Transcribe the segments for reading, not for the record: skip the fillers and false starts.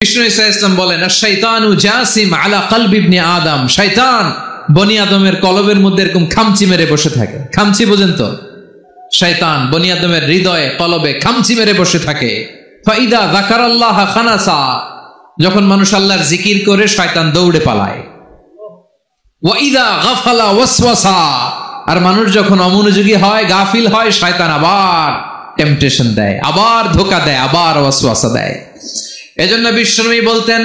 বিষ্ণু ঈসা ইসলাম বলেন আশ-শাইতানু জাসিম আলা কলবি ইবনে আদম, শয়তান বনি আদমের কলবের মধ্যে এরকম খামচি মেরে বসে থাকে। খামচি বোঝেন তো? শয়তান বনি আদমের হৃদয়ে কলবে খামচি মেরে বসে থাকে। ফাইদা যাকারাল্লাহ খানাসা, যখন মানুষ আল্লাহর জিকির করে শয়তান দৌড়ে পালায়। ওয়া ইদা গাফালা ওয়াসওয়াসা, আর মানুষ যখন অমনোযোগী হয়, গাফিল হয়, শয়তান আবার টেম্পটেশন দেয়, আবার ধোঁকা দেয়, আবার ওয়াসওয়াসা দেয়। এজন্য বিশ্বনবী বলতেন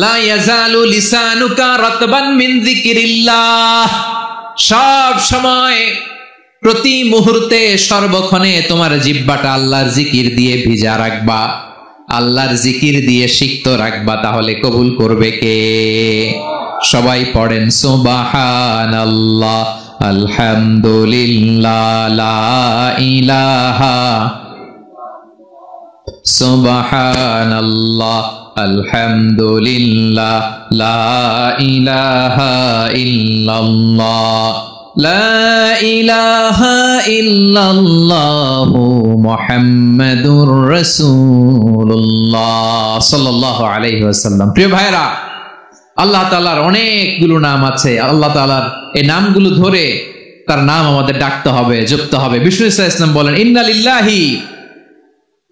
লা ইয়াজালু লিসানুকা রাতবান মিন যিকরিল্লাহ, সব সময় প্রতি মুহূর্তে সর্বক্ষণে তোমার জিহ্বাটা আল্লাহর জিকির দিয়ে ভিজা রাখবা, আল্লাহর জিকির দিয়ে সিক্ত রাখবা, তাহলে কবুল করবে কে? সবাই পড়েন সুবহানাল্লাহ আলহামদুলিল্লাহ লা ইলাহা, সুবহানাল্লাহ আলহামদুলিল্লাহ লা ইলাহা ইল্লাল্লাহ লা ইলাহা ইল্লাল্লাহু মুহাম্মাদুর রাসূলুল্লাহ সাল্লাল্লাহু আলাইহি ওয়াসাল্লাম। প্রিয় ভাইরা, আল্লাহ তাআলার অনেকগুলো নাম আছে। আল্লাহ তাআলার এই নামগুলো ধরে তার নাম আমাদের ডাকতে হবে, জপতে হবে। বিষ্ণু ঈসা ইসলাম বলেন ইন্না লিল্লাহি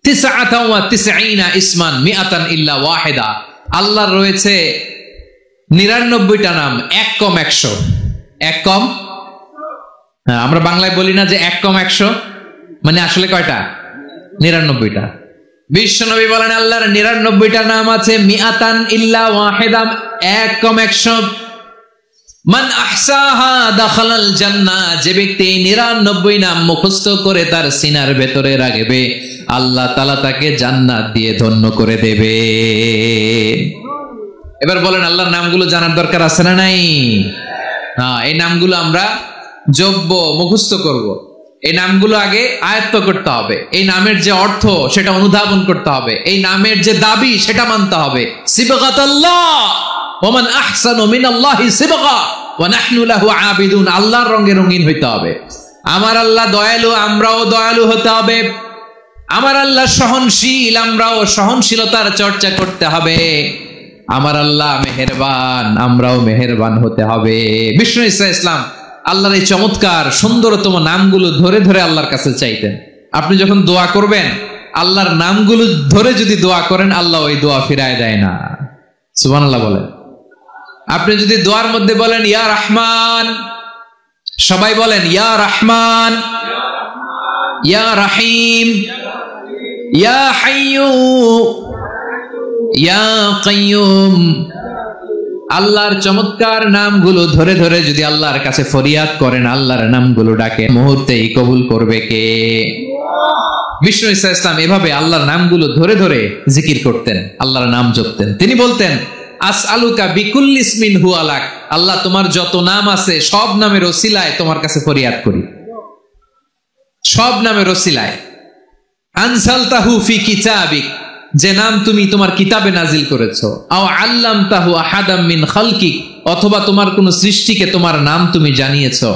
99 ইসমান মিআতান ইল্লা ওয়াহিদা, আল্লাহর রয়েছে 99টা নাম, এক কম 100। এক কম, আমরা বাংলায় বলি না যে এক কম 100, মানে আসলে কয়টা? 99টা। বিশ্বনবী বলেন আল্লাহর 99টা নাম আছে, মিআতান ইল্লা ওয়াহিদা, এক কম 100। মান আহসাহা দাখালাল জান্নাহ, যে ব্যক্তি 99 নাম মুখস্থ করে তার সিনার ভেতরে রাখবে, আল্লাহ তাআলা তাকে জান্নাত দিয়ে ধন্য করে দেবে। এবার বলেন আল্লাহর নামগুলো জানার দরকার আছে না নাই? হ্যাঁ, এই নামগুলো আমরা জপব, মুখস্থ করব। এই নামগুলো আগে আয়ত্ত করতে হবে। এই নামের যে অর্থ সেটা অনুধাবন করতে হবে। এই নামের যে দাবি সেটা মানতে হবে। সিবগাতাল্লাহ ওয়া মান আহসানু মিনাল্লাহি সিবগা ওয়া নাহনু লাহু আবিদুন, আল্লাহর রঙে রঙিন হইতে হবে। আমার আল্লাহ দয়ালু, আমরাও দয়ালু হতে হবে। আমার আল্লাহ সহনশীল, আমরাও সহনশীলতার চর্চা করতে হবে। আমার আল্লাহ মেহেরবান, আমরাও মেহেরবান হতে হবে। বিষ্ণু ঈসা ইসলাম আল্লাহর এই চমৎকার সুন্দরতম নামগুলো ধরে ধরে আল্লাহর কাছে চাইতেন। আপনি যখন দোয়া করবেন, আল্লাহর নামগুলো ধরে যদি দোয়া করেন, আল্লাহ ওই দোয়া ফিরায় দেয় না। সুবহানাল্লাহ বলেন। আপনি যদি দোয়ার মধ্যে বলেন ইয়া রহমান, সবাই বলেন ইয়া রহমান, ইয়া রহিম, ইয়া হাইয়ু, ইয়া কাইয়ুম, আল্লাহর চমৎকার নামগুলো ধরে ধরে যদি আল্লাহর কাছে ফরিয়াদ করেন, আল্লাহর নামগুলো ডাকে, মুহূর্তেই কবুল করবে কে? বিষ্ণু ঈসা ইসলাম এভাবে আল্লাহর নামগুলো ধরে ধরে জিকির করতেন, আল্লাহর নাম জপতেন। তিনি বলতেন আসআলুকা বিকুল্লি ইসমিন হুয়া লাক, আল্লাহ তোমার যত নাম আছে সব নামের ওসিলায় তোমার কাছে ফরিয়াদ করি, সব নামের ওসিলায়। আনসালতাহু ফি কিতাবিক, যে নাম তুমি তোমার কিতাবে নাজিল করেছো। আও আল্লামতাহু আহাদাম মিন খালকিক, অথবা তোমার কোন সৃষ্টিকে তোমার নাম তুমি জানিয়েছো।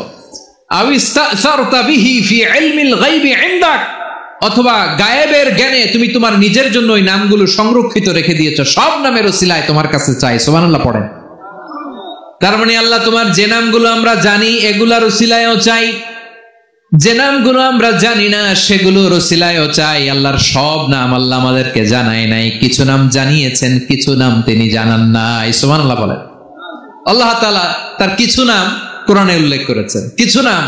আও ইস্তাসারতা বিহি ফি ইলমিল গায়বি ইনদাক, অথবা গায়েবের জ্ঞানে তুমি তোমার নিজের জন্য ওই নামগুলো সংরক্ষিত রেখে দিয়েছো। সব নামের ওসিলায় তোমার কাছে চাই। সুবহানাল্লাহ পড়েন। তার মানে আল্লাহ তোমার যে নামগুলো আমরা জানি এগুলার ওসিলায়ও চাই, যে নামগুলো আমরা জানি না সেগুলোর ওসিলায়ও চাই। আল্লাহর সব নাম আল্লাহ আমাদেরকে জানায় নাই, কিছু নাম জানিয়েছেন, কিছু নাম তিনি জানান নাই। সুবহানাল্লাহ বলেন। আল্লাহ তাআলা তার কিছু নাম কোরআনে উল্লেখ করেছেন, কিছু নাম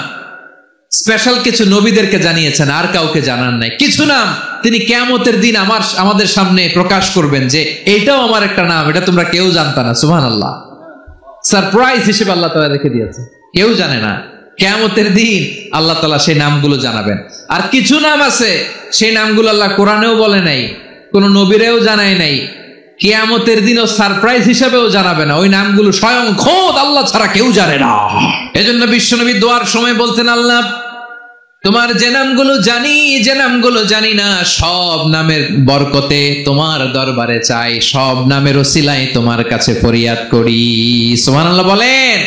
স্পেশাল কিছু নবীদেরকে জানিয়েছেন, আর কাউকে জানান নাই। কিছু নাম তিনি কিয়ামতের দিন আমাদের সামনে প্রকাশ করবেন যে এটাও আমার একটা নাম, এটা তোমরা কেউ জানতা না। সুবহানাল্লাহ, সারপ্রাইজ হিসেবে আল্লাহ তাআলা রেখে দিয়েছে, কেউ জানে না। কিয়ামতের দিন আল্লাহ তাআলা সেই নামগুলো জানাবেন। আর কিছু নাম আছে সেই নামগুলো আল্লাহ কোরআনেও বলে নাই, কোন নবীরেও জানায় নাই, কিয়ামতের দিনও সারপ্রাইজ হিসেবেও জানাবে না। ওই নামগুলো স্বয়ং খোদ আল্লাহ ছাড়া কেউ জানে না। এজন্য বিশ্বনবী দোয়ার সময় বলতেন আল্লাহ তোমার যে নামগুলো জানি, যে নামগুলো জানি না, সব নামের বরকতে তোমার দরবারে চাই, সব নামের ওসিলায় তোমার কাছে ফরিয়াদ করি। সুবহানাল্লাহ বলেন।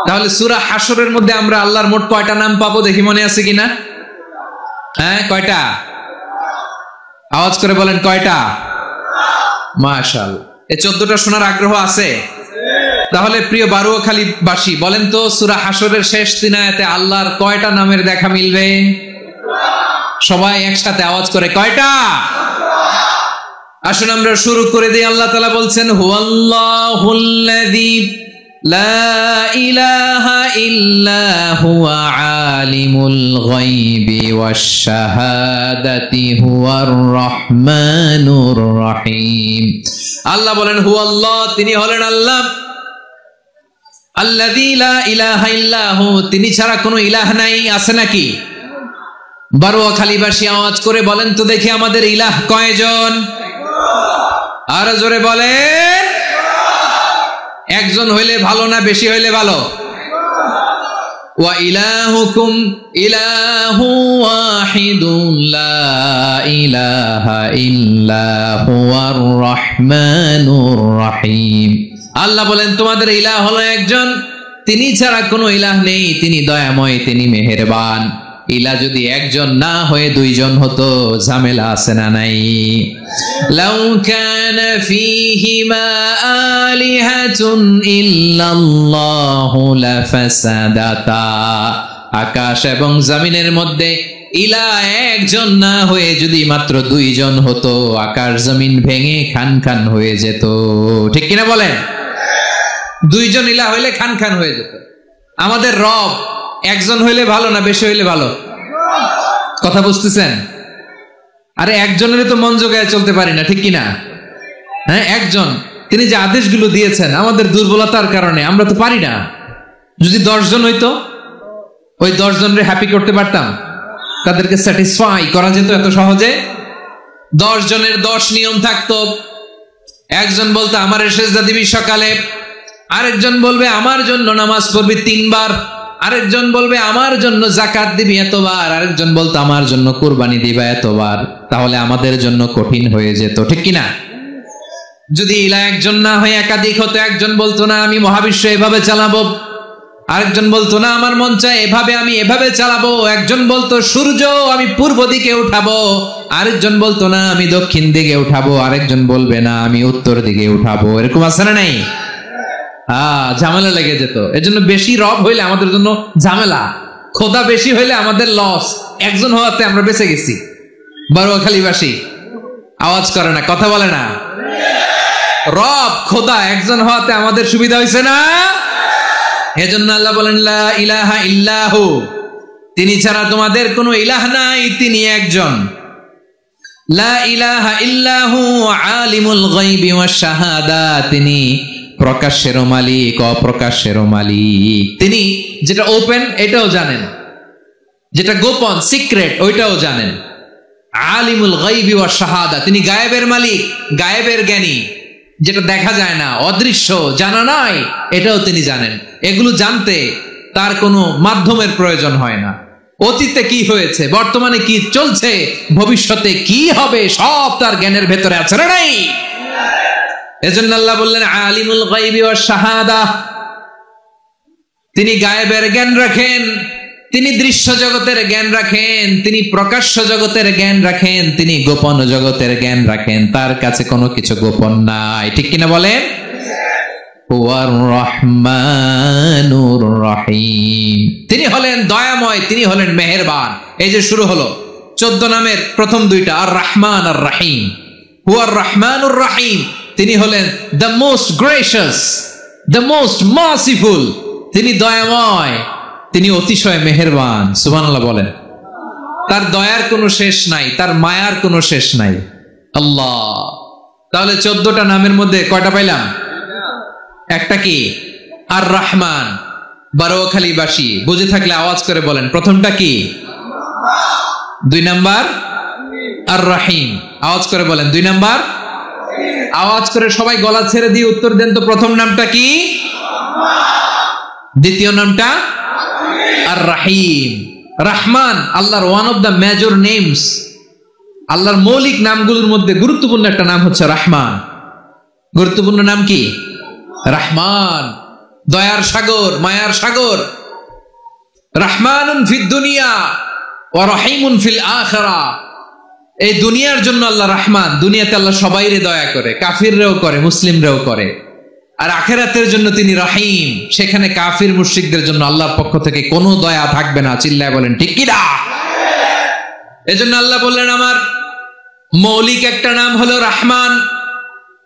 তাহলে সূরা হাশরের মধ্যে আমরা আল্লাহর মোট কয়টা নাম পাবো দেখি, মনে আছে কিনা? হ্যাঁ, কয়টা? আওয়াজ করে বলেন কয়টা? মাশাআল্লাহ। এই 14টা শোনার আগ্রহ আছে? তাহলে প্রিয় বারুয়াখালীবাসী বলেন তো, সূরা হাশরের শেষ 3 আয়াতে আল্লাহর কয়টা নামের দেখা মিলবে? সবাই একসাথে আওয়াজ করে, কয়টা? আসুন আমরা শুরু করে দিই। আল্লাহ তাআলা বলছেন, হুয়াল্লাহুল্লাযী লা ইলাহা ইল্লা হুয়া আলিমুল গায়বি ওয়াশ শাহাদাতি হুয়ার রহমানুর রহিম। আল্লাহ বলেন, হুয়াল্লাহ, তিনি হলেন আল্লাহ, আল্লাযী লা ইলাহা ইল্লা হু, তিনি ছাড়া কোনো ইলাহ নাই। আছে নাকি? বারুয়াখালীবাসী আওয়াজ করে বলেন তো দেখি, আমাদের ইলাহ কয়জন? আর জোরে বলেন। একজন হইলে ভালো না বেশি হইলে ভালো? ওয়া ইলাহুকুম ইলাহু ওয়াহিদুন লা ইলাহা ইল্লা হুয়ার রহমানুর রহিম। আল্লাহ বলেন, তোমাদের ইলাহ হলো একজন, তিনি ছাড়া কোনো ইলাহ নেই, তিনি দয়াময়, তিনি মেহেরবান। ইলাহ যদি একজন না হয়ে দুইজন হতো, ঝামেলা আছে না নাই? লাউ কানা ফীহিমা আলিহাতুন ইল্লাল্লাহু লাফাসাদাতা। আকাশ এবং জমিনের মধ্যে ইলাহ একজন না হয়ে যদি মাত্র দুইজন হতো, আকাশ জমিন ভেঙে খান খান হয়ে যেত। ঠিক কিনা বলেন? দুইজন ইলাহ হইলে খান খান হয়ে যেত। আমাদের রব একজন হইলে ভালো না বেশি হইলে ভালো? কথা বুঝতেছেন? আরে একজনের তো মন জোগায় চলতে পারি না, ঠিক কিনা? হ্যাঁ, একজন, তিনি যে আদেশগুলো দিয়েছেন আমাদের দুর্বলতার কারণে আমরা তো পারি না। যদি 10 জন হইতো, ওই 10 জনরে হ্যাপি করতে পারতাম, তাদেরকে স্যাটিসফাই করা যেত এত সহজে। 10 জনের 10 নিয়ম থাকতো। একজন বলতো আমার সেজদা দিবি সকালে, আরেকজন বলবে আমার জন্য নামাজ পড়বি 3 বার, আরেকজন বলবে আমার জন্য যাকাত দিবি এতবার, আরেকজন বলতো আমার জন্য কুরবানি দিবা এতবার। তাহলে আমাদের জন্য কঠিন হয়ে যেত, ঠিক কিনা? যদি ইলাহ একজন না হয়ে একাধিক হতো, একজন বলতো না আমি মহাবিশ্ব এভাবে চালাবো, আরেকজন বলতো না আমার মন চায় এভাবে, আমি এভাবে চালাবো, একজন বলতো সূর্য আমি পূর্ব দিকে উঠাবো, আরেকজন বলতো না আমি দক্ষিণ দিকে উঠাবো, আরেকজন বলবে না আমি উত্তর দিকে উঠাবো। এরকম আছে না নাই? ঝামেলা লেগে যেত। এজন্য বেশি রব হইলে আমাদের জন্য ঝামেলা, খোদা বেশি হইলে আমাদের লস। একজন হওয়াতে আমরা বেঁচে গেছি। বারুয়াখালীবাসী আওয়াজ করে না, কথা বলে না। রব খোদা একজন হওয়াতে আমাদের সুবিধা হয়েছে না? এজন্য আল্লাহ বলেন, লা ইলাহা ইল্লাহু, তিনি ছাড়া তোমাদের কোনো ইলাহ নাই, তিনি একজন। লা ইলাহা ইল্লাহু আলিমুল গায়বি ওয়াশ শাহাদা, তিনি প্রকাশেরও মালিক, অপ্রকাশেরও মালিক। তিনি যেটা ওপেন এটাও জানেন, যেটা গোপন সিক্রেট ওইটাও জানেন। আলিমুল গায়বি ওয়াশ শাহাদা, তিনি গায়েবের মালিক, গায়েবের জ্ঞানী, যেটা দেখা যায় না, অদৃশ্য, জানা নাই, এটাও তিনি জানেন। এগুলো জানতে তার কোনো মাধ্যমের প্রয়োজন হয় না। অতীতে কি হয়েছে, বর্তমানে কি চলছে, ভবিষ্যতে কি হবে, সব তার জ্ঞানের ভেতরে আছে না নাই? এজন্য আল্লাহ বললেন আলিমুল গায়বি ওয়াশ শাহাদা, তিনি গায়েবের জ্ঞান রাখেন, তিনি দৃশ্য জগতের জ্ঞান রাখেন, তিনি প্রকাশ্য জগতের জ্ঞান রাখেন, তিনি গোপন জগতের জ্ঞান রাখেন। তার কাছে কোনো কিছু গোপন নাই, ঠিক কিনা বলেন? হুয়ার রহমানুর রহিম, তিনি হলেন দয়াময়, তিনি হলেন মেহেরবান। এই যে শুরু হলো 14 নামের প্রথম 2টা, আর রহমান আর রহিম। হুয়ার রহমানুর রহিম, তিনি হলেন the most gracious, the most merciful, তিনি দয়াময়, তিনি অতিশয় মেহেরবান। সুবহানাল্লাহ বলেন। তার দয়ার কোনো শেষ নাই, তার মায়ার কোনো শেষ নাই। আল্লাহ, তাহলে 14টা নামের মধ্যে কয়টা পাইলাম? একটা কি? আর রহমান। বারুয়াখালীবাসী বুঝে থাকলে আওয়াজ করে বলেন, প্রথমটা কি? 2 নাম্বার আর রহিম। আওয়াজ করে বলেন 2 নাম্বার। আওয়াজ করে সবাই গলা ছেড়ে দিয়ে উত্তর দেন তো, প্রথম নামটা কি? দ্বিতীয় নামটা? আর রহিম। রহমান আল্লাহর one of the major names. আল্লাহর মৌলিক নামগুলোর মধ্যে গুরুত্বপূর্ণ একটা নাম হচ্ছে রহমান। গুরুত্বপূর্ণ নাম কি? রহমান, দয়ার সাগর, মায়ার সাগর। রহমানুন ফিদ দুনিয়া ওয়া রহিমুন ফিল আখিরা। এই দুনিয়ার জন্য আল্লাহ রহমান, দুনিয়াতে আল্লাহ সবাইরে দয়া করে, কাফিররাও করে, মুসলিমরাও করে। আর আখিরাতের জন্য তিনি রহিম, সেখানে কাফির মুশরিকদের জন্য আল্লাহর পক্ষ থেকে কোনো দয়া থাকবে না। চিল্লায় বলেন ঠিক কি না? এজন্য আল্লাহ বললেন আমার মৌলিক একটা নাম হলো রহমান।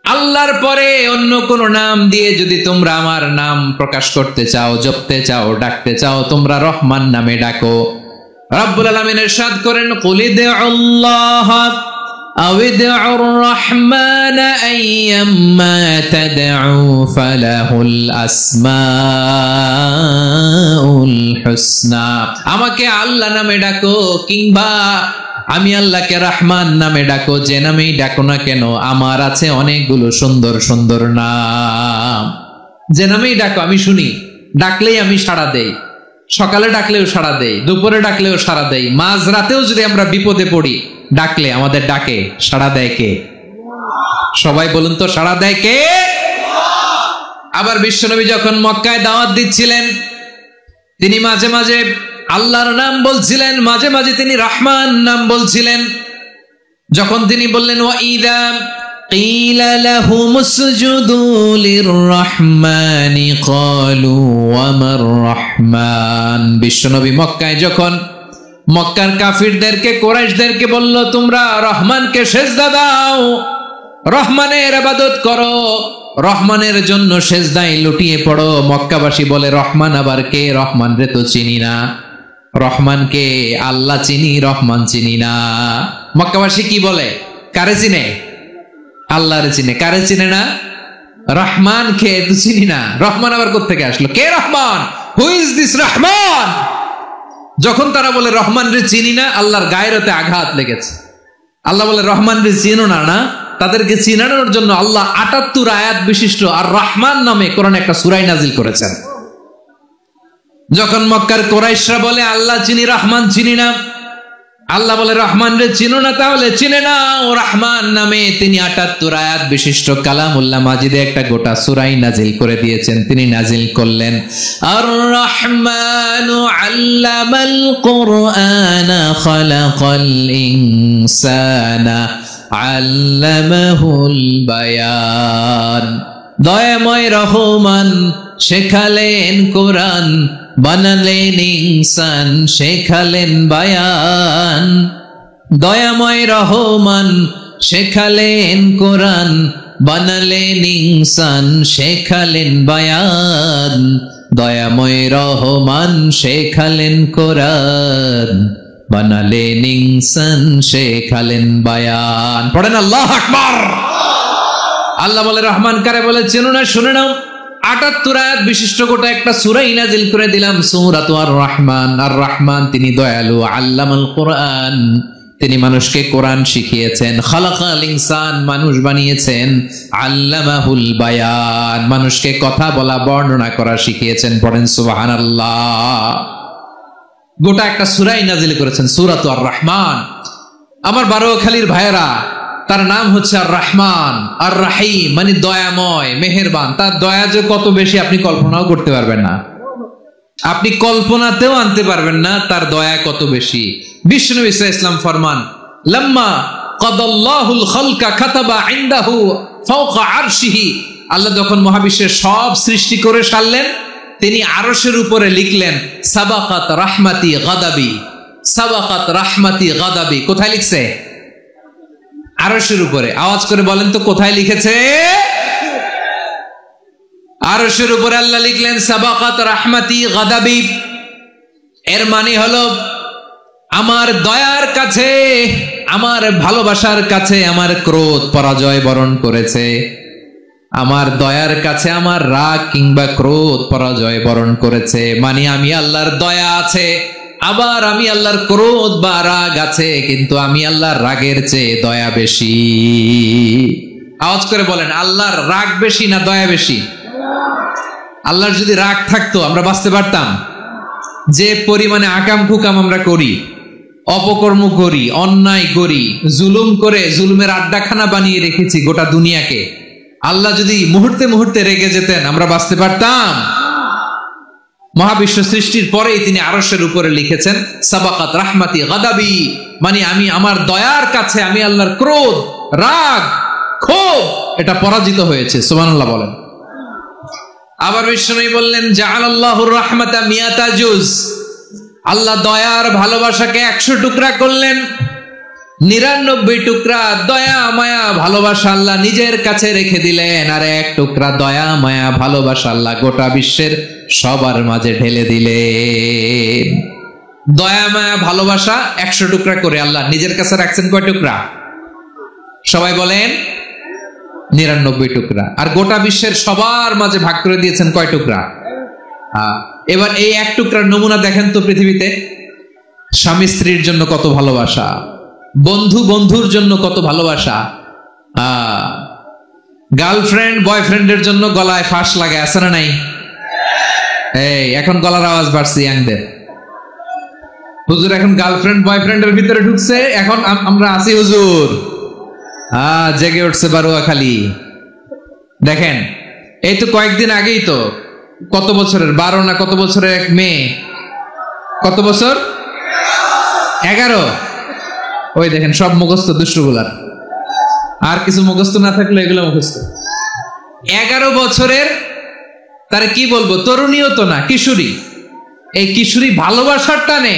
আল্লাহর পরে অন্য কোন নাম দিয়ে যদি তোমরা আমার নাম প্রকাশ করতে চাও, জপতে চাও, ডাকতে চাও, তোমরা রহমান নামে ডাকো। রব্বুল আলামিন ইরশাদ করেন কুলিদুল্লাহ আউদিউর রহমান আইয়াম্মা তাদউ ফালাহুল আসমাউল হুসনা। আমাকে আল্লাহ নামে ডাকো কিংবা আমি আল্লাহকে রহমান নামে ডাকো, যে নামেই ডাকো না কেন আমার আছে অনেকগুলো সুন্দর সুন্দর নাম। যে নামেই ডাকো আমি শুনি, ডাকলেই আমি সাড়া দেই। সকালে ডাকলেও সাড়া দেই, দুপুরে ডাকলেও সাড়া দেই, মাঝরাতেও যদি আমরা বিপদে পড়ি ডাকলে আমাদের ডাকে সাড়া দেয় কে? সবাই বলুন তো, সাড়া দেয় কে? আবার বিশ্বনবী যখন মক্কায় দাওয়াত দিচ্ছিলেন তিনি মাঝে মাঝে আল্লাহর নাম বলছিলেন, মাঝে মাঝে তিনি রহমান নাম বলছিলেন। যখন তিনি বললেন ওয়াইদা কিলা লাহুম উসজুদু লিররহমানি ক্বালু ওয়ামার রহমান। বিশ্বনবী মক্কায় যখন মক্কার কাফিরদেরকে, কুরাইশদেরকে বলল তোমরা রহমানকে সিজদা দাও, রহমানের ইবাদত করো, রহমানের জন্য সিজদায় লুটিয়ে পড়ো, মক্কাবাসী বলে রহমান আবার কে? রহমান রে তো চিনি না। রহমানকে আল্লাহ চিনি, রহমান চিনি না। মক্কাবাসী কি বলে? কারে চিনে? আল্লাহরে চিনে। কারে চিনে না? রহমান কে তো চিনি না। রহমান আবার কোত্থেকে আসলো? কে Rahman? Who is this Rahman? যখন তারা বলে রহমান রে চিনি না, আল্লাহর গায়রতে আঘাত লেগেছে। আল্লাহ বলে রহমান রে চিনো না, না? তাদেরকে চিনানোর জন্য আল্লাহ ৭৮ আয়াত বিশিষ্ট আর রহমান নামে কোরআনে একটা সূরা নাজিল করেছেন। যখন মক্কার কুরাইশরা বলে আল্লাহ চিনি, রহমান চিনি না, আল্লাহ বলে রহমান রে চিনো না, তাহলে চিনে না ও রহমান নামে তিনি ৭৮ আয়াত বিশিষ্ট কালামুল্লাহ মাজিদে একটা গোটা সূরা নাজিল করে দিয়েছেন। তিনি নাজিল করলেন আর রহমানু আল্লামাল কুরআনা খালাকাল ইনসানা আল্লামাহুল বায়ান। দয়াময় রহমান শেখালেন কোরআন, বানালেন ইনসান, শেখালেন বায়ান। দয়াময় রহমান শেখালেন কোরআন, বানালেন ইনসান, শেখালেন বায়ান। দয়াময় রহমান শেখালেন কোরআন, বানালেন ইনসান, শেখালেন বায়ান। পড়েন আল্লাহু আকবার। আল্লাহ বলে রহমান কারে বলে চেনো না? শুনে নাও, ৭৮ আয়াত বিশিষ্ট গোটা একটা সূরা নাজিল করে দিলাম, সূরাতু আর রহমান। আর রহমান তিনি দয়ালু, আল্লামাল কোরআন, তিনি মানুষকে কোরআন শিখিয়েছেন, খালাকাল ইনসান, মানুষ বানিয়েছেন, আল্লামাহুল বায়ান, মানুষকে কথা বলা, বর্ণনা করা শিখিয়েছেন। পড়েন সুবহানাল্লাহ। গোটা একটা সূরা নাজিল করেছেন, সূরাতু আর রহমান। আমার বারোখালীর ভাইয়েরা, তার নাম হচ্ছে আর রহমান, আর রাহিম মানে দয়াময়, মেহেরবান। তার দয়া যে কত বেশি আপনি কল্পনাও করতে পারবেন না, আপনি কল্পনাতেও আনতে পারবেন না তার দয়া কত বেশি। বিশ্বনবী সাল্লাল্লাহু আলাইহি ওয়াসাল্লাম ফরমান লাম্মা কাদাল্লাহুল খালকা কাতাবা ইনদাহু ফাওকা আরশিহি। আল্লাহ যখন মহাবিশ্বের সব সৃষ্টি করে সারলেন, তিনি আরশের উপরে লিখলেন সাবাকাত রাহমাতি গাদাবি, সাবাকাত রাহমাতি গাদাবি। কোথায় লিখছে? আরশের উপরে। আওয়াজ করে বলেন তো কোথায় লিখেছে? আরশের উপরে আল্লাহ লিখলেন সাবাকাত রাহমাতি গাদাবি। এর মানে হলো আমার দয়ার কাছে, আমার ভালোবাসার কাছে আমার ক্রোধ পরাজয় বরণ করেছে, আমার দয়ার কাছে আমার রাগ কিংবা ক্রোধ পরাজয় বরণ করেছে। মানে আমি আল্লাহর দয়া আছে, আবার আমি আল্লাহর ক্রোধ বা রাগ আছে, কিন্তু আমি আল্লাহর রাগের চেয়ে দয়া বেশি। আওয়াজ করে বলেন আল্লাহর রাগ বেশি না দয়া বেশি? আল্লাহর যদি রাগ থাকতো আমরা বাঁচতে পারতাম? যে পরিমাণে আকাম কুকাম আমরা করি, অপকর্ম করি, অন্যায় করি, জুলুম করে জুলুমের আড্ডাখানা বানিয়ে রেখেছি গোটা দুনিয়াকে, আল্লাহ যদি মুহূর্তে মুহূর্তে রেগে যেতেন আমরা বাঁচতে পারতাম? মহাবিশ্ব সৃষ্টির পরেই তিনি আরশের উপরে লিখেছেন সাবাকাত রাহমাতি গাদাবি, মানে আমি আমার দয়ার কাছে আমি আল্লাহর ক্রোধ, রাগ, ক্ষোভ এটা পরাজিত হয়েছে। সুবহানাল্লাহ বলেন। আবার বিষ্ণু বললেন জাআলাল্লাহুর রাহমাতা মিয়াতা জুজ, আল্লাহ দয়ার ভালোবাসাকে 100 টুকরা করলেন। 99 টুকরা দয়া মায়া ভালোবাসা আল্লাহ নিজের কাছে রেখে দিলেন, আর 1 টুকরা দয়া মায়া ভালোবাসা আল্লাহ গোটা বিশ্বের সবার মাঝে ঢেলে দিলেন। দয়া মায়া ভালোবাসা 100 টুকরা করে আল্লাহ নিজের কাছে রাখছেন কয় টুকরা? সবাই বলেন 99 টুকরা। আর গোটা বিশ্বের সবার মাঝে ভাগ করে দিয়েছেন কয় টুকরা? এবার এই 1 টুকরার নমুনা দেখেন তো পৃথিবীতে। স্বামী স্ত্রীর জন্য কত ভালোবাসা, বন্ধু বন্ধুর জন্য কত ভালোবাসা, গার্লফ্রেন্ড বয়ফ্রেন্ডের জন্য গলায় ফাঁস লাগে, আছে না নাই? এই এখন গলার আওয়াজ বাড়ছে ইয়াংদের। হুজুর এখন গার্লফ্রেন্ড বয়ফ্রেন্ডের ভিতরে ঢুকছে, এখন আমরা আছি হুজুর। জেগে উঠছে বারুয়াখালী। দেখেন এই তো কয়েকদিন আগেই তো, কত বছরের 12 না কত বছরের এক মেয়ে, কত বছর? 11। ওই দেখেন সব মুখস্থ দুষ্টগুলার, আর কিছু মুখস্থ না থাকলে এগুলো মুখস্থ। 11 বছরের, তারে কি বলবো, তরুণীও তো না, কিশোরী। এই কিশোরী ভালোবাসার টানে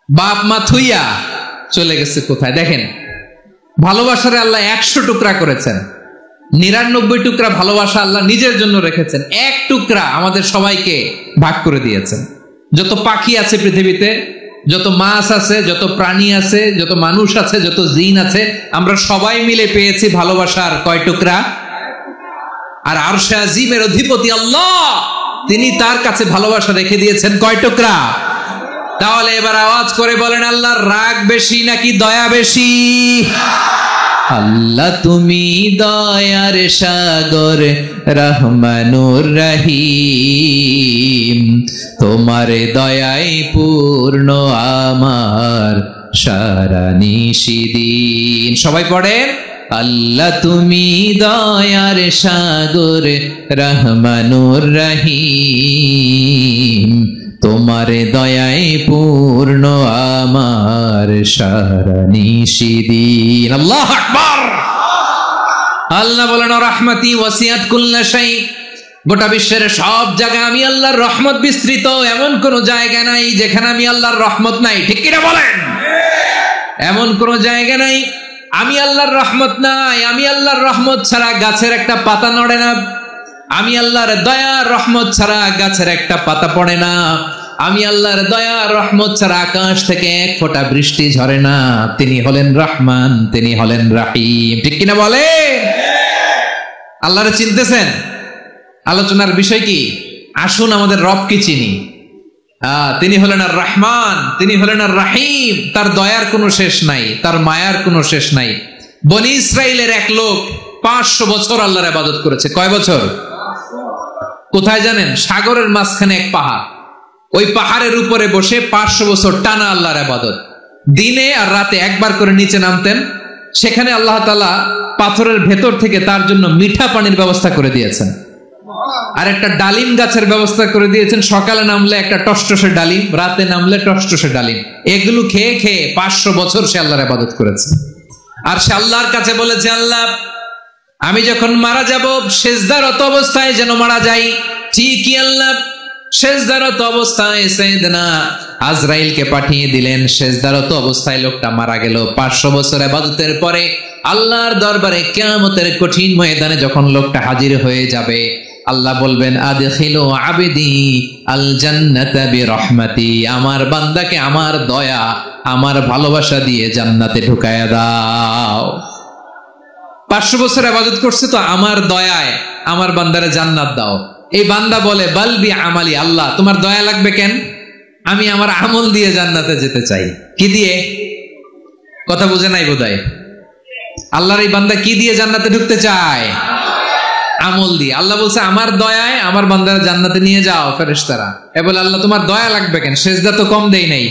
বাপ মা থুইয়া চলে গেছে কোথায়? দেখেন ভালোবাসারে আল্লাহ 100 টুকরা করেছেন, 99 টুকরা ভালোবাসা আল্লাহ নিজের জন্য রেখেছেন, 1 টুকরা আমাদের সবাইকে ভাগ করে দিয়েছেন। যত পাখি আছে পৃথিবীতে, যত মাছ আছে, যত প্রাণী আছে, যত মানুষ আছে, যত জিন আছে, আমরা সবাই মিলে পেয়েছি ভালোবাসার কয় টুকরা? আর আরশে আজিমের অধিপতি আল্লাহ, তিনি তার কাছে ভালোবাসা রেখে দিয়েছেন কয় টুকরা? তাহলে এবার আওয়াজ করে বলেন আল্লাহর রাগ বেশি নাকি দয়া বেশি? আল্লাহ তুমি দয়ার সাগর রহমানুর রহিম, তোমার দয়ায় পূর্ণ আমার সারা নিশিদিন। সবাই পড়েন আল্লাহ তুমি দয়ার সাগর রহমানুর রহিম, তোমার দয়ায় পূর্ণ আমার সারা নিশিদিন। আল্লাহু আকবার। আল্লাহ বলেন রাহমাতি ওয়াসিআত কুল্লা শাই, গোটা বিশ্বের সব জায়গায় আমি আল্লাহর রহমত বিস্তৃত, এমন কোন জায়গা নাই যেখানে আমি আল্লাহর রহমত নাই। ঠিক কিনা বলেন? এমন কোন জায়গা নাই আমি আল্লাহর রহমত নাই। আমি আল্লাহর রহমত ছাড়া গাছের একটা পাতা নড়ে না, আমি আল্লাহর দয়ার রহমত ছাড়া গাছের একটা পাতা পড়ে না, আমি আল্লাহর দয়ার রহমত ছাড়া আকাশ থেকে 1 ফোঁটা বৃষ্টি ঝরে না। তিনি হলেন রহমান, তিনি হলেন রাহিম। ঠিক কিনা বলে? আল্লাহরে চিনতেছেন? আলোচনার বিষয় কি? আসুন আমাদের রবকে চিনি। তিনি হলেন আর রহমান, তিনি হলেন আর রাহিম। তার দয়ার কোনো শেষ নাই, তার মায়ার কোনো শেষ নাই। বনি ইসরাইলের এক লোক 500 বছর আল্লাহর ইবাদত করেছে। কয় বছর? কোথায় জানেন? সাগরের মাঝখানে এক পাহাড়, ওই পাহাড়ের উপরে বসে 500 বছর টানা আল্লাহর ইবাদত। দিনে আর রাতে একবার করে নিচে নামতেন। সেখানে আল্লাহ তাআলা পাথরের ভেতর থেকে তার জন্য মিঠা পানির ব্যবস্থা করে দিয়েছেন, আর একটা ডালিম গাছের ব্যবস্থা করে দিয়েছেন। সকালে নামলে একটা টসটসে ডালিম, রাতে নামলে টসটসে ডালিম। এগুলো খেয়ে খেয়ে 500 বছর সে আল্লাহর ইবাদত করেছে। আর সে আল্লাহর কাছে বলেছে, আল্লাহ আমি যখন মারা যাব সেজদারত অবস্থায় যেন মারা যাই। ঠিকই আল্লাহ সেজদারত অবস্থায় সাইয়েদনা আজরাইলকে পাঠিয়ে দিলেন। সেজদারত অবস্থায় লোকটা মারা গেল। 500 বছর ইবাদতের পরে আল্লাহর দরবারে কিয়ামতের কঠিন ময়দানে যখন লোকটা হাজির হয়ে যাবে, আল্লাহ বলবেন আদখিলু আবদি আল জান্নাতা বিরহমাতি, আমার বান্দাকে আমার দয়া আমার ভালোবাসা দিয়ে জান্নাতে ঢুকায়া দাও। 500 বছর ইবাদত করছে তো আমার দয়ায় আমার বান্দারে জান্নাত দাও। এই বান্দা বলে বালবি আমালি, আল্লাহ তোমার দয়া লাগবে কেন? আমি আমার আমল দিয়ে জান্নাতে যেতে চাই। কি দিয়ে? কথা বুঝে নাই বোধহয়। আল্লাহর এই বান্দা কি দিয়ে জান্নাতে ঢুকতে চায়? আমল দিয়ে। আল্লাহ বলছে আমার দয়ায় আমার বান্দারা জান্নাতে নিয়ে যাও। ফেরেশতারা এ বলে আল্লাহ তোমার দয়া লাগবে কেন? সেজদা তো কম দেই নাই,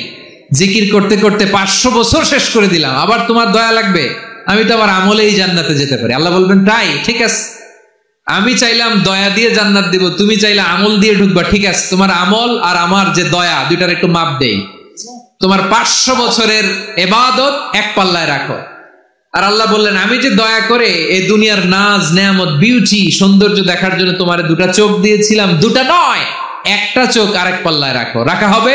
জিকির করতে করতে 500 বছর শেষ করে দিলাম, আবার তোমার দয়া লাগবে? আমি তো আমার আমলেই জান্নাতে যেতে পারি। আল্লাহ বলবেন তাই, ঠিক আছে আমি চাইলাম দয়া দিয়ে জান্নাত দিব, তুমি চাইলে আমল দিয়ে ঢুকবা, ঠিক আছে, তোমার আমল আর আমার যে দয়া দুইটার একটু মাপ দেই। তোমার 500 বছরের ইবাদত এক পাল্লায় রাখো। আর আল্লাহ বললেন, আমি যে দয়া করে এই দুনিয়ার নাজ নেয়ামত বিউটি সৌন্দর্য দেখার জন্য তোমার দুটা চোখ দিয়েছিলাম, দুটা নয় একটা চোখ আরেক পাল্লায় রাখো। রাখা হবে,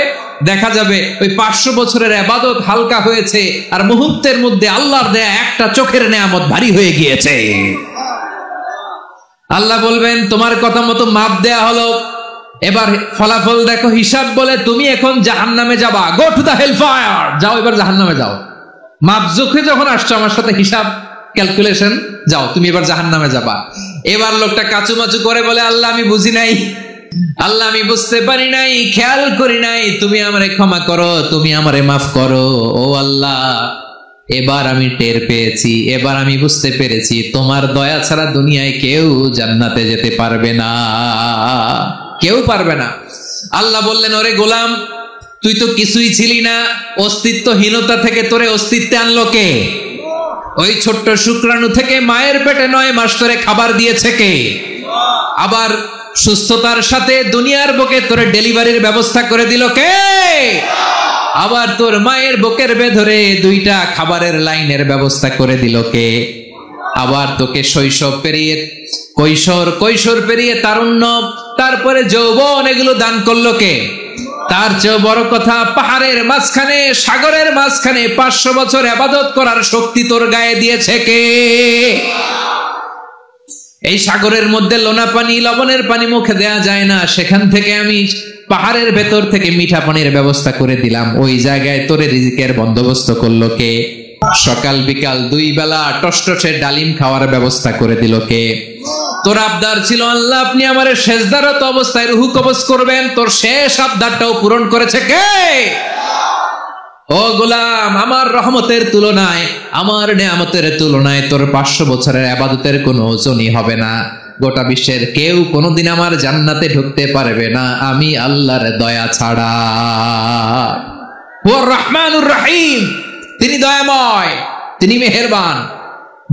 দেখা যাবে ওই 500 বছরের ইবাদত হালকা হয়েছে আর মুহূর্তের মধ্যে আল্লাহর দেয়া একটা চোখের নেয়ামত ভারী হয়ে গিয়েছে। আল্লাহ বলবেন, তোমার কথা মতো মাপ দেয়া হলো, এবার ফলাফল দেখো, হিসাব বলে তুমি এখন জাহান্নামে যাবা, go to the hell fire, যাও এবার জাহান্নামে যাও। মাপ জোখে যখন আসছো আমার সাথে হিসাব ক্যালকুলেশন, যাও তুমি এবার জাহান্নামে যাবা। এবার লোকটা কাচুমাচু করে বলে, আল্লাহ আমি বুঝি নাই, আল্লাহ আমি বুঝতে পারি নাই, খেয়াল করি নাই, তুমি আমারে ক্ষমা করো, তুমি আমারে মাফ করো। ও আল্লাহ, এবার আমি টের পেয়েছি, এবার আমি বুঝতে পেরেছি, তোমার দয়া ছাড়া দুনিয়ায় কেউ জান্নাতে যেতে পারবে না, কেউ পারবে না। আল্লাহ বললেন, ওরে গোলাম, তুই তো কিছুই ছিলি না, অস্তিত্বহীনতা থেকে তোরে অস্তিত্বে আনলো কে? ওই ছোট্ট শুক্রাণু থেকে মায়ের পেটে 9 মাস ধরে খাবার দিয়েছে কে? আবার সুস্থতার সাথে দুনিয়ার বুকে তোরে ডেলিভারির ব্যবস্থা করে দিল কে? আবার তোর মায়ের বুকের ভেতরে 2টা খাবারের লাইনের ব্যবস্থা করে দিল কে? আবার তোকে শৈশব পেরিয়ে কৈশোর পেরিয়ে তারুণ্য, তারপরে যৌবন, এগুলো দান করলো কে? তার চেয়ে বড় কথা, পাহাড়ের মাঝখানে, সাগরের মাঝখানে 500 বছর ইবাদত করার শক্তি তোর গায়ে দিয়েছে কে? এই সাগরের মধ্যে লোনা পানি, লবণের পানি মুখে দেয়া যায় না, সেখান থেকে আমি পাহাড়ের ভেতর থেকে মিঠা পানির ব্যবস্থা করে দিলাম, ওই জায়গায় তোরে রিজিকের বন্দোবস্ত করলো কে? সকাল বিকাল 2 বেলা টসটসে ডালিম খাওয়ার ব্যবস্থা করে দিল কে? তোর আবদার ছিল, আল্লাহ আপনি আমারে সেজদারত অবস্থায় রুহু কবজ করবেন, তোর শেষ আবদারটাও পূরণ করেছে কে? ও গোলাম, আমার রহমতের তুলনায়, আমার নেয়ামতের তুলনায় তোর 500 বছরের ইবাদতের কোনো ওজনই হবে না। গোটা বিশ্বের কেউ কোনোদিন আমার জান্নাতে ঢুকতে পারবে না আমি আল্লাহর দয়া ছাড়া। হুয়া রহমানুর রহিম, তিনি দয়াময়, তিনি মেহেরবান।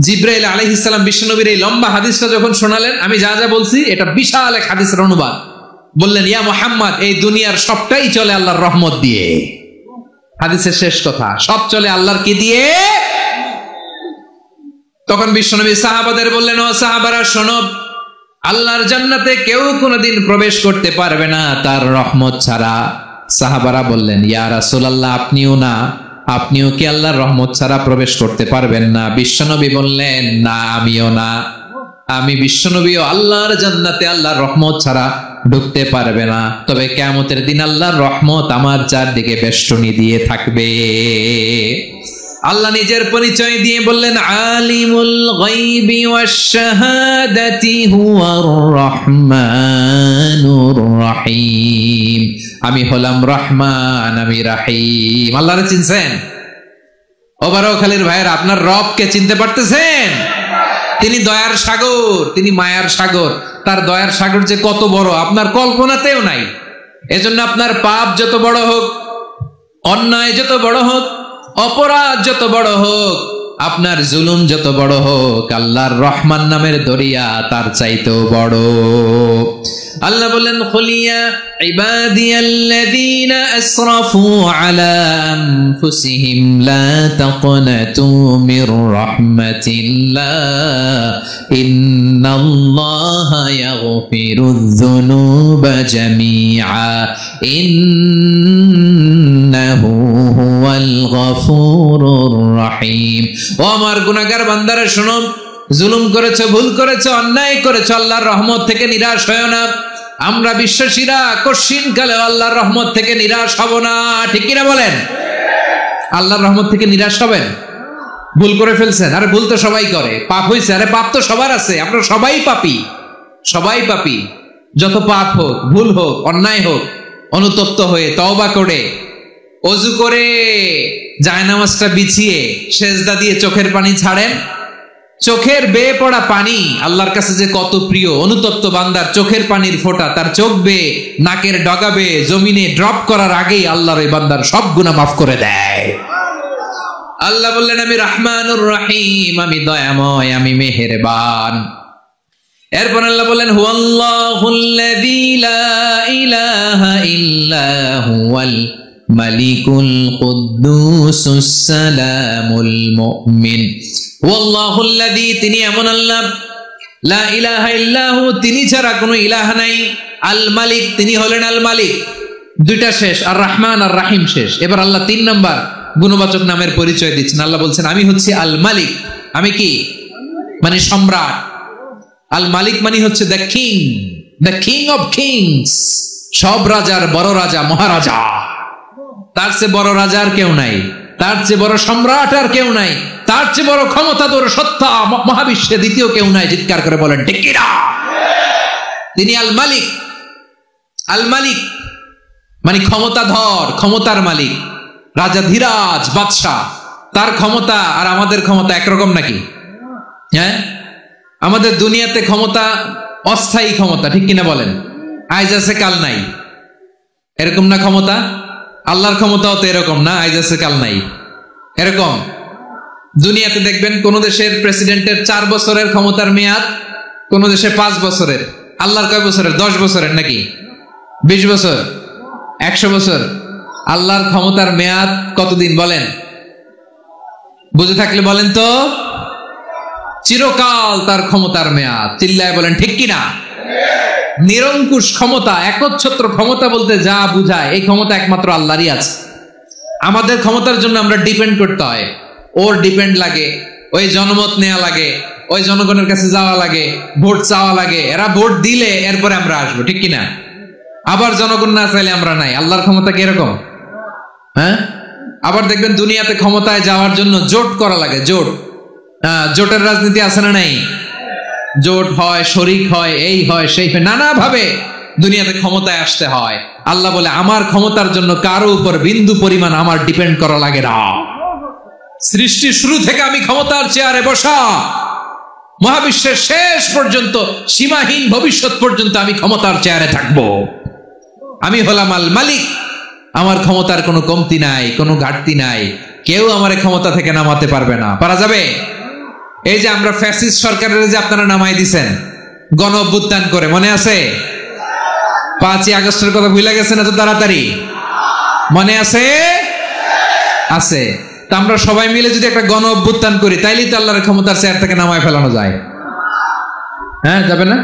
জিব্রাইল আলাইহিস সালাম বিশ্বনবীর এই লম্বা হাদিসটা যখন শোনালেন, আমি যা যা বলছি এটা বিশাল এক হাদিসের অনুবাদ, বললেন, ইয়া মুহাম্মদ, এই দুনিয়ার সবটাই চলে আল্লাহর রহমত দিয়ে। হাদিসের শেষ কথা, সব চলে আল্লাহর কি দিয়ে? তখন বিশ্বনবী সাহাবাদের বললেন, ও সাহাবারা শোনো, আল্লাহর জান্নাতে কেউ কোনোদিন প্রবেশ করতে পারবে না তার রহমত ছাড়া। সাহাবারা বললেন, ইয়া রাসূলুল্লাহ, আপনিও না, আপনিও কি আল্লাহর রহমত ছাড়া প্রবেশ করতে পারবেন না? বিশ্বনবী বললেন, না আমিও না, আমি বিশ্বনবীও আল্লাহর জান্নাতে আল্লাহর রহমত ছাড়া ঢুকতে পারবে না, তবে কিয়ামতের দিন আল্লাহর রহমত আমার চারদিকে বেষ্টনী দিয়ে থাকবে। আল্লাহ নিজের পরিচয় দিয়ে বললেন, আলিমুল গায়বি ওয়াশ শাহাদাতি হুয়ার রহমানুর রহিম, আমি হলাম রহমান, আমি রহিম। আল্লাহরে চিনছেন? ওবারখালীর ভাইয়ের, আপনার রবকে চিনতে পারতেছেন? তিনি দয়ার সাগর, তিনি মায়ার সাগর। তার দয়ার সাগর যে কত বড় আপনার কল্পনাতেও নাই। এজন্য আপনার পাপ যত বড় হোক, অন্যায় যত বড় হোক, অপরাধ যত বড় হোক, আপনার জুলুম যত বড় হোক, আল্লাহর রহমান নামের দরিয়া তার চাইতেও বড়। আল্লাহ বললেন, খুলিয়া ইবাদিয়াল্লাযীনা আসরাফু আলা আনফুসিহিম লা তাকনাতু মির রাহমাতিল্লাহ ইন্নাল্লাহা ইয়াগফিরুয যুনুবা জামিআ ইন্নাহু হুয়াল গফুরুর রহিম। ও আমার গুনাহগার বান্দারা শোনো, জুলুম করেছো, ভুল করেছো, অন্যায় করেছো, আল্লাহর রহমত থেকে নিরাশ হয়ো না। আমরা বিশ্বাসীরা কশিনকালে আল্লাহর রহমত থেকে নিরাশ হব না, ঠিক কিনা বলেন? আল্লাহর রহমত থেকে নিরাশ হবেন? ভুল করে ফেলছেন, আরে ভুল তো সবাই করে, পাপ হয়েছে, আরে পাপ তো সবার আছে, আপনারা সবাই পাপী, সবাই পাপী। যত পাপ হোক, ভুল হোক, অন্যায় হোক, অনুতপ্ত হয়ে তওবা করে, ওযু করে, জায়নামাজটা বিছিয়ে সেজদা দিয়ে চোখের পানি ছাড়েন। চোখের বেয়ে পড়া পানি আল্লাহর কাছে যে কত প্রিয়। অনুতপ্ত বান্দার চোখের পানির ফোঁটা তার চোখ বেয়ে, নাকের ডগা বেয়ে জমিনে ড্রপ করার আগেই আল্লাহর এই বান্দার সব গুনাহ মাফ করে দেয়। আল্লাহ বললেন, আমি রহমানুর রহিম, আমি দয়াময়, আমি মেহেরবান। এরপর আল্লাহ বলেন হুয়াল্লাহুল্লাযী লা ইলাহা ইল্লা হুয়াল মালিকুল কুদ্দুসুস সালামুল মুমিন। হুয়াল্লাহুল্লাযী, তিনি এমন আল্লাহ, লা ইলাহা ইল্লাহু, তিনি ছাড়া কোনো ইলাহ নাই, আল মালিক, তিনি হলেন আল মালিক। দুইটা শেষ, আর রহমান আর রাহিম শেষ। এবার আল্লাহ 3 নাম্বার গুণবাচক নামের পরিচয় দিচ্ছেন। আল্লাহ বলছেন আমি হচ্ছি আল মালিক। আমি কি? মানে সম্রাট। আল মালিক মানে হচ্ছে দ্য কিং অফ কিংস, সব রাজার বড় রাজা, মহারাজা। তার চেয়ে বড় রাজা আর কেউ নাই, তার চেয়ে বড় সম্রাট আর কেউ নাই, তার চেয়ে বড় ক্ষমতাধর সত্তা মহাবিশ্বে দ্বিতীয় কেউ নাই। চিৎকার করে বলেন ঠিক কিনা? তিনি আল মালিক। আল মালিক মানে ক্ষমতাধর, ক্ষমতার মালিক, রাজা ধীরাজ বাদশাহ। তার ক্ষমতা আর আমাদের ক্ষমতা একরকম নাকি? হ্যাঁ, আমাদের দুনিয়াতে ক্ষমতা অস্থায়ী ক্ষমতা, ঠিক কিনা বলেন? আজ আছে কাল নাই, এরকম না ক্ষমতা? আল্লাহর ক্ষমতাও তো এরকম না, আজ আছে কাল নাই এরকম। দুনিয়াতে দেখবেন কোন দেশের প্রেসিডেন্টের 4 বছরের ক্ষমতার মেয়াদ, কোন দেশে 5 বছরের। আল্লাহর কয় বছরের? 10 বছরের নাকি 20 বছর, 100 বছর। আল্লাহর ক্ষমতার মেয়াদ কতদিন বলেন? বুঝে থাকলে বলেন তো। চিরকাল তার ক্ষমতার মেয়াদ। চিল্লায় বলেন ঠিক কিনা? নিরঙ্কুশ ক্ষমতা, একচ্ছত্র ক্ষমতা বলতে যা বুঝায়, এই ক্ষমতা একমাত্র আল্লাহরই আছে। আমাদের ক্ষমতার জন্য আমরা ডিপেন্ড করতে হয়, ওর ডিপেন্ড লাগে, ওই জনমত নেওয়া লাগে, ওই জনগণের কাছে যাওয়া লাগে, ভোট চাওয়া লাগে, এরা ভোট দিলে এরপরে আমরা আসবো, ঠিক কিনা? আবার জনগণ না চাইলে আমরা নাই। আল্লাহর ক্ষমতা কি এরকম? হ্যাঁ, আবার দেখবেন দুনিয়াতে ক্ষমতায় যাওয়ার জন্য জোট করা লাগে, জোট। জোটের রাজনীতি আছে না নাই? জোট হয়, শরিক হয়, এই হয় সেই হয়, নানা ভাবে দুনিয়াতে ক্ষমতায় আসতে হয়। আল্লাহ বলে আমার ক্ষমতার জন্য কারো উপর বিন্দু পরিমাণ আমার ডিপেন্ড করা লাগে না। সৃষ্টি শুরু থেকে আমি ক্ষমতার চেয়ারে বসা, মহাবিশ্বের শেষ পর্যন্ত, সীমাহীন ভবিষ্যৎ পর্যন্ত আমি ক্ষমতার চেয়ারে থাকবো। আমি হলাম আল মালিক। আমার ক্ষমতার কোনো কমতি নাই, কোনো ঘাটতি নাই। কেউ আমার ক্ষমতা থেকে নামাতে পারবে না। পারা যাবে? এই যে আমরা ফ্যাসিস্ট সরকারের যে আপনারা নামাই দিছেন গণ অভ্যুত্থান করে, মনে আছে? 5ই আগস্টের কথা ভুলে গেছেন এত তাড়াতাড়ি? মনে আছে? আছে। তা আমরা সবাই মিলে যদি একটা গণ অভ্যুত্থান করি, তাইলেই তো আল্লাহর ক্ষমতার চেয়ার থেকে নামায় ফেলানো যায়। হ্যাঁ, যাবে না?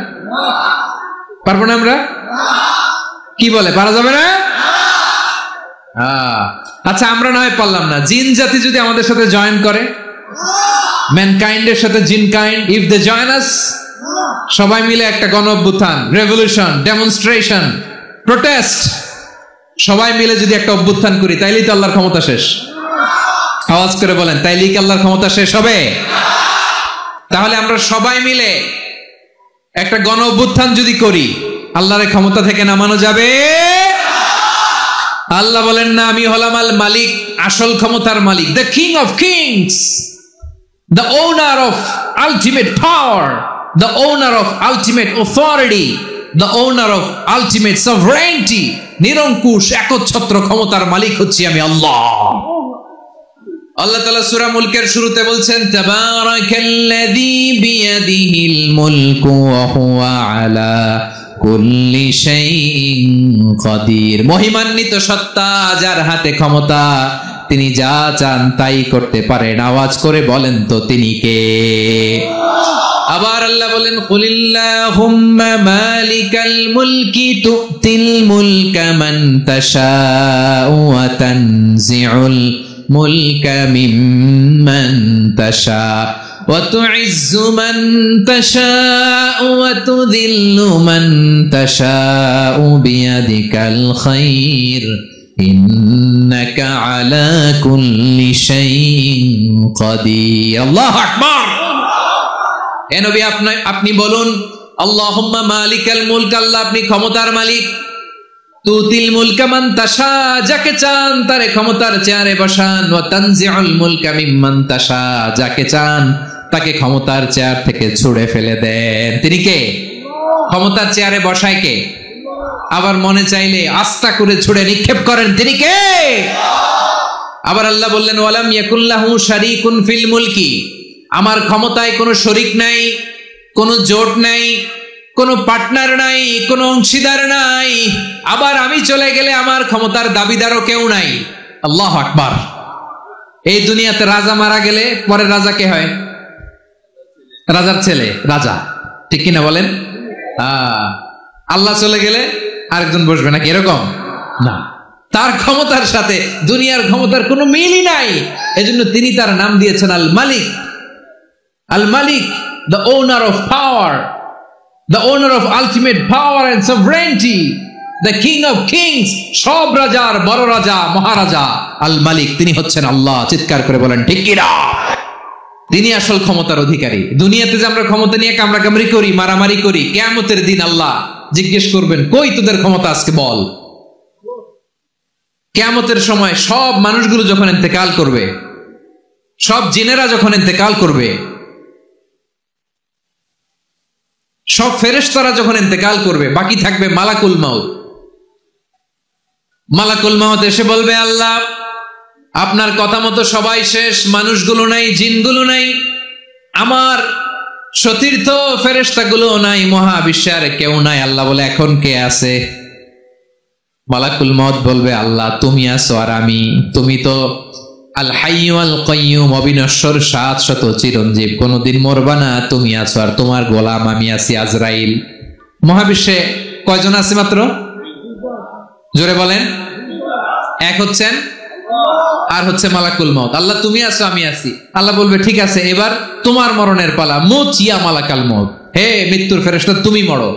পারবো না আমরা? কি বলে, পারা যাবে না? আচ্ছা, আমরা নয় পারলাম না, জিন জাতি যদি আমাদের সাথে জয়েন করে, ম্যানকাইন্ডের সাথে জিনকাইন্ড, ইফ দে জয়েন আস, সবাই মিলে একটা গণ অভ্যুত্থান, রেভলিউশন, ডেমনস্ট্রেশন, প্রোটেস্ট, সবাই মিলে যদি একটা অভ্যুত্থান করি, তাইলেই তো আল্লাহর ক্ষমতা শেষ। আওয়াজ করে বলেন, তাইলেই কি আল্লাহর ক্ষমতা শেষ হবে? তাহলে আমরা সবাই মিলে একটা গণ অভ্যুত্থান যদি করি, আল্লাহর ক্ষমতা থেকে নামানো যাবে? আল্লাহ বলেন না, আমি হলাম আল মালিক, আসল ক্ষমতার মালিক, the king of kings, the owner of ultimate power, the owner of ultimate authority, the owner of ultimate sovereignty. নিরঙ্কুশ একচ্ছত্র ক্ষমতার মালিক হচ্ছি আমি আল্লাহ। আল্লাহ তাআলা সূরা মুলকের শুরুতে বলছেন, তাবারাকাল্লাযী বিয়াদিহিল মুলকু ওয়া হুয়া আলা কুল্লি শাইইন কাদির। মহিমান্বিত সত্তা, যার হাতে ক্ষমতা, তিনি যা চান তাই করতে পারেন। আওয়াজ করে বলেন তো তিনি কে? আবার আল্লাহ বলেন, কুলিল্লাহুম্মা মালিকাল মুলকি তুতিল মুলকা মান তাশাউ ওয়া তানজিউল মুলকা মিম্মান তাশা ওয়া তুইজ্জু মান তাশাউ ওয়া তুযিল্লু মান তাশাউ বিয়াদিকাল খায়র ইন্নাকা আলা কুল্লি শাইইন কাদির। আল্লাহু আকবার। হে নবী, আপনি বলুন, আল্লাহুম্মা মালিকাল মুলক, আল্লাহ আপনি ক্ষমতার মালিক। তুতিল মুলকা মান তাশা, যাকে চান তারে ক্ষমতার চেয়ারে বসান। ওয়া তানজিউল মুলকা মিম্মান তাশা, যাকে চান তাকে ক্ষমতার চেয়ার থেকে ছুড়ে ফেলে দেন। তিনি কে? ক্ষমতার চেয়ারে বসায় কে? আবার মনে চাইলে আস্থা করে ছুড়ে নিক্ষেপ করেন, তিনি কে? আবার আল্লাহ বললেন, ওয়ালাম ইয়াকুল্লাহু শারীকুন ফিল মুলকি, আমার ক্ষমতায় কোনো শরীক নাই, কোনো জোট নাই, কোনো পার্টনার নাই, কোনো অংশীদার নাই, আবার আমি চলে গেলে আমার ক্ষমতার দাবিদারও কেউ নাই। আল্লাহু আকবার। এই দুনিয়াতে রাজা মারা গেলে পরে রাজা কে হয়? রাজার ছেলে রাজা, ঠিক কিনা বলেন? আল্লাহ চলে গেলে আরেকজন বসবে নাকি? এরকম না, তার ক্ষমতার সাথে দুনিয়ার ক্ষমতার কোনো মিলই নাই। এজন্য তিনি তার নাম দিয়েছেন আল মালিক। আল মালিক, the owner of power, the owner of ultimate power and sovereignty, the king of kings, সব রাজার বড় রাজা, মহারাজা আল মালিক, তিনি হচ্ছেন আল্লাহ। চিৎকার করে বলেন ঠিক কিনা? তিনি আসল ক্ষমতার অধিকারী। দুনিয়াতে যে আমরা ক্ষমতা নিয়ে কামড়াকামড়ি করি, মারামারি করি, কিয়ামতের দিন আল্লাহ জিজ্ঞেস করবেন, কই তোদের ক্ষমতা আজকে বল। কিয়ামতের সময় সব মানুষগুলো যখন ইন্তেকাল করবে, সব জিনেরা যখন ইন্তেকাল করবে, সব ফেরেশতারা যখন ইন্তেকাল করবে, বাকি থাকবে মালাকুল মাউত। মালাকুল মাউত এসে বলবে, আল্লাহ আপনার কথা মতো সবাই শেষ, মানুষগুলো নাই, জিনগুলো নাই, আমার সতীর্থ ফেরেশতাগুলো নাই, মহাবিশ্বে আর কেউ নাই। আল্লাহ বলে, এখন কে আছে? মালাকুল মাউত বলবে, আল্লাহ তুমি আছো আর আমি। তুমি তো আল হাইয়্যু আল কাইয়্যুম, অবিনশ্বর, শাশ্বত, চিরঞ্জীব, কোনদিন মরবা না, তুমি আছো আর তোমার গোলাম আমি আছি আজরাইল। মহাবিশ্বে কয়জন আছে মাত্র? জোরে বলেন। এক হচ্ছেন আর হচ্ছে মালাকুল মাউত। আল্লাহ তুমি আছো আমি আছি। আল্লাহ বলবে, ঠিক আছে, এবার তোমার মরণের পালা, মুত ইয়া মালাকাল মাউত, হে মৃত্যুর ফেরেশতা তুমি মরো।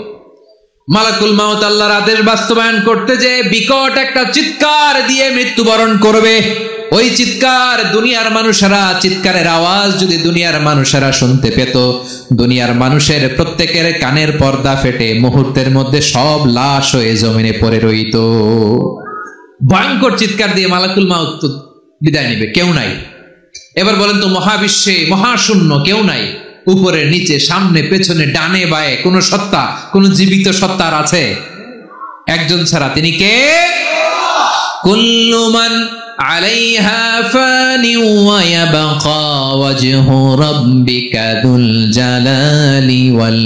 মালাকুল মাউত আল্লাহর আদেশ বাস্তবায়ন করতে যে বিকট একটা চিৎকার দিয়ে মৃত্যুবরণ করবে। ওই চিৎকার দুনিয়ার মানুষেরা, চিৎকারের আওয়াজ যদি দুনিয়ার মানুষেরা শুনতে পেত, দুনিয়ার মানুষের প্রত্যেকের কানের পর্দা ফেটে মুহূর্তের মধ্যে সব লাশ হয়ে জমিনে পড়ে রইত। ভয়ঙ্কর চিৎকার দিয়ে মালাকুল মাউত বিদায় নেবে, কেউ নাই। এবার বলেন তো, মহাবিশ্বে মহাশূন্য, কেউ নাই, উপরে নিচে সামনে পেছনে ডানে বায়ে কোন সত্তা, কোন জীবিত সত্তার আছে? একজন ছাড়া, তিনি কে? কুল্লু মান আলাইহা ফানি ওয়া ইয়াবকা ওয়াজহু রাব্বিকা যুল জালালি ওয়াল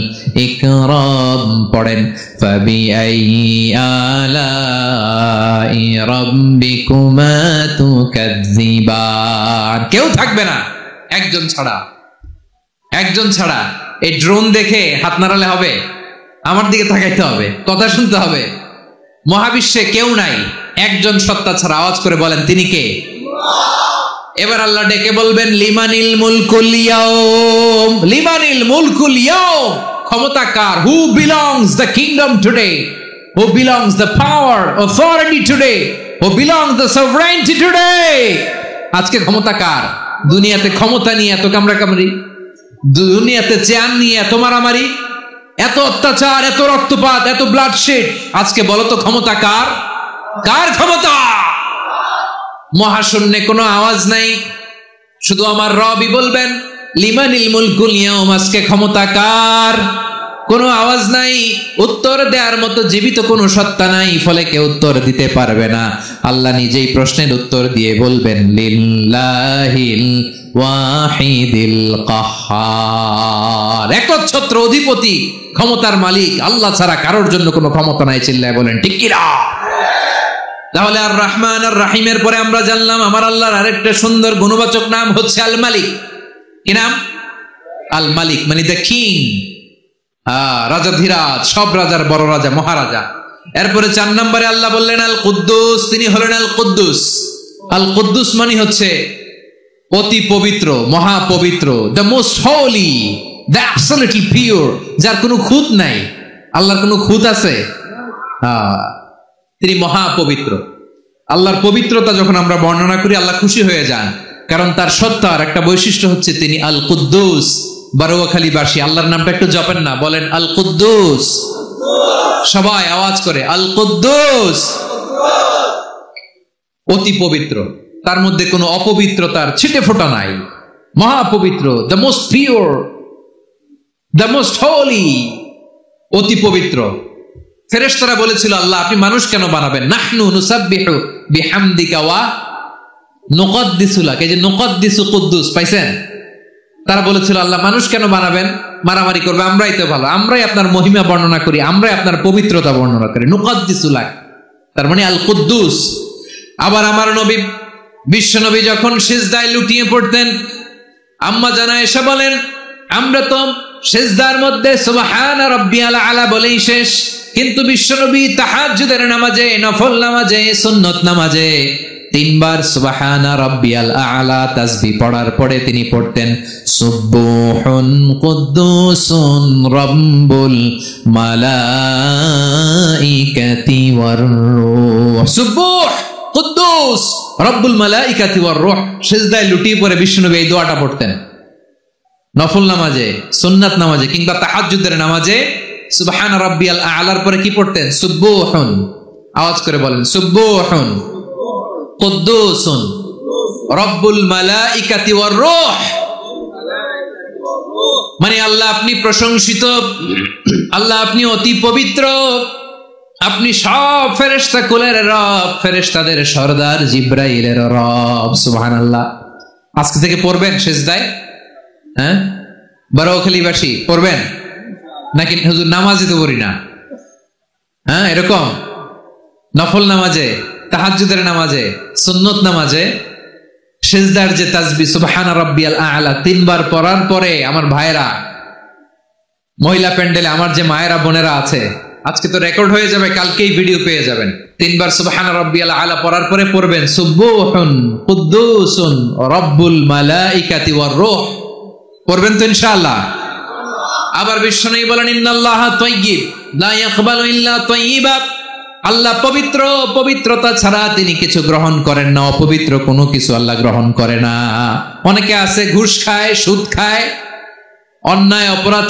ইকরাম। পড়েন, ফাবিআইয়ি আলাই রাব্বিকুমা তুকাজ্জিবান। কেউ থাকবে না, একজন ছাড়া, একজন ছাড়া। এই ড্রোন দেখে হাত নাড়ালে হবে? আমার দিকে তাকাইতে হবে, কথা শুনতে হবে। মহাবিশ্বে কেউ নাই, একজন সত্তা ছাড়া। আওয়াজ করে বলেন, তিনি কে? এবার আল্লাহ ডেকে বলবেন, লিমানিল মুলকুল ইয়াউম, লিমানিল মুলকুল ইয়াউম, ক্ষমতা কার? Who belongs the kingdom today, who belongs the power, authority today, who belongs the sovereignty today. আজকে ক্ষমতা কার? দুনিয়াতে ক্ষমতা নিয়ে এত কামড়াকামড়ি, দুনিয়াতে চেয়ার নিয়ে এত মারামারি, এত অত্যাচার, এত রক্তপাত, এত ব্লাডশেড, আজকে বলো তো ক্ষমতা কার? কার ক্ষমতা? মহাশূন্যে কোনো আওয়াজ নাই, শুধু আমার রবই বলবেন, লিমানিল মুলকুল ইয়াউম, আজকে ক্ষমতা কার? কোনো আওয়াজ নাই, উত্তর দেওয়ার মতো জীবিত কোনো সত্তা নাই, ফলে কেউ উত্তর দিতে পারবে না। আল্লাহ নিজেই প্রশ্নের উত্তর দিয়ে বলবেন, লিল্লাহিল ওয়াহিদিল কাহ্হার, একচ্ছত্র অধিপতি, ক্ষমতার মালিক আল্লাহ ছাড়া কারোর জন্য কোনো ক্ষমতা নাই। চিল্লায় বলেন ঠিক কি না? তাহলে আর রহমান আর রাহিমের পরে আমরা জানলাম আমার আল্লাহর আরেকটা সুন্দর গুণবাচক নাম হচ্ছে আল মালিক। কি নাম? আল মালিক, মানে দ্য কিং, রাজাধিরাজ, সব রাজার বড় রাজা, মহারাজা। এরপরে 4 নম্বরে আল্লাহ বললেন আল কুদ্দুস, তিনি হলেন আল কুদ্দুস। আল কুদ্দুস মানে হচ্ছে অতি পবিত্র, মহাপবিত্র, the most holy, the absolutely pure, যার কোনো খুঁত নাই। আল্লাহর কোনো খুঁত আছে? তিনি মহাপবিত্র। আল্লাহর পবিত্রতা যখন আমরা বর্ণনা করি আল্লাহ খুশি হয়ে যান, কারণ তার সত্তার একটা বৈশিষ্ট্য হচ্ছে তিনি আল কুদ্দুস। বারোয়াখালীবাসী আল্লাহর নামটা একটু জপেন না, বলেন আল কুদ্দুস, সবাই আওয়াজ করে আল কুদ্দুস। অতি পবিত্র, তার মধ্যে কোনো অপবিত্রতার ছিটে ফোঁটা নাই, মহাপবিত্র, the most pure, the most holy, অতি পবিত্র। ফেরেশতারা বলেছিল, আল্লাহ আপনি মানুষ কেন বানাবেন? নাহনু নুসাব্বিহু বিহামদিকা ওয়া নুকদ্দিসু লাক। এই যে নুকদ্দিসু কুদ্দুস পাইছেন? তারা বলেছিল, আল্লাহ মানুষ কেন বানাবেন? মারামারি করবে, আমরাই তো ভালো, আমরাই আপনার মহিমা বর্ণনা করি, আমরাই আপনার পবিত্রতা বর্ণনা করি। নুকাদ্দিসু লাক, তার মানে আল কুদ্দুস। আবার আমার নবী বিশ্ব নবী যখন সিজদায় লুটিয়ে পড়তেন, আম্মা জানা এসে বলেন, আমরা তো সিজদার মধ্যে সুবহানা রাব্বিয়াল আলা বলেই শেষ, কিন্তু বিশ্বনবী তাহাজ্জুদের নামাজে, নফল নামাজে, সুন্নত নামাজে 3 বার সুবহানা রাব্বিয়াল আলা তাসবিহ পড়ার পরে তিনি পড়তেন সুবহুন কুদ্দুসুন রাব্বুল মালাইকাতি ওয়ার রূহ। সুবহ কুদ্দুস রব্বুল মালাইকাতি ওয়ার রূহ। সিজদায় লুটিয়ে পড়ে বিশ্বনবী এই দোয়াটা পড়তেন। নফল নামাজে, সুন্নাত নামাজে কিংবা তাহাজ্জুদের নামাজে সুবহানা রাব্বিয়াল আলার পরে কি পড়তেন? সুবহুন। আওয়াজ করে বলেন, সুবহুন কুদ্দুসুন রব্বুল মালাইকাতি ওয়ার রূহ। মানে আল্লাহ আপনি প্রশংসিত, আল্লাহ আপনি অতি পবিত্র, আপনি সব ফেরেশতা কুলের রব, ফেরেশতাদের সরদার জিব্রাইলের রব। সুবহানাল্লাহ। আজকে থেকে পড়বেন সিজদায়? হ্যাঁ, বারোখালীবাসী পড়বেন নাকি? হুজুর নামাজে তো পড়ি না। হ্যাঁ, এরকম নফল নামাজে, তাহাজ্জুদের নামাজে, সুন্নত নামাজে সিজদার যে তাসবিহ সুবহানা রাব্বিয়াল আ'লা 3 বার পড়ার পরে আমার ভাইরা, মহিলা প্যান্ডেলে আমার যে মায়েরা বোনেরা আছে, আজকে তো রেকর্ড হয়ে যাবে, কালকেই ভিডিও পেয়ে যাবেন। 3 বার সুবহানা রাব্বিয়াল আ'লা পড়ার পরে পড়বেন সুবহুন কুদ্দুসুন রব্বুল মালাইকাতি ওয়ার রূহ। পড়বেন তো ইনশাআল্লাহ? আবার বিশ্বনবী বলেন ইন্নাল্লাহা তাইয়্যিব লা ইয়াকবালু ইল্লা তাইয়্যিবা। আল্লাহ পবিত্র, পবিত্রতা ছাড়া তিনি কিছু গ্রহণ করেন না, অপবিত্র কোনো কিছু আল্লাহ গ্রহণ করে না। অনেকে আছে ঘুষ খায়, সুদ খায়, অন্যায় অপরাধ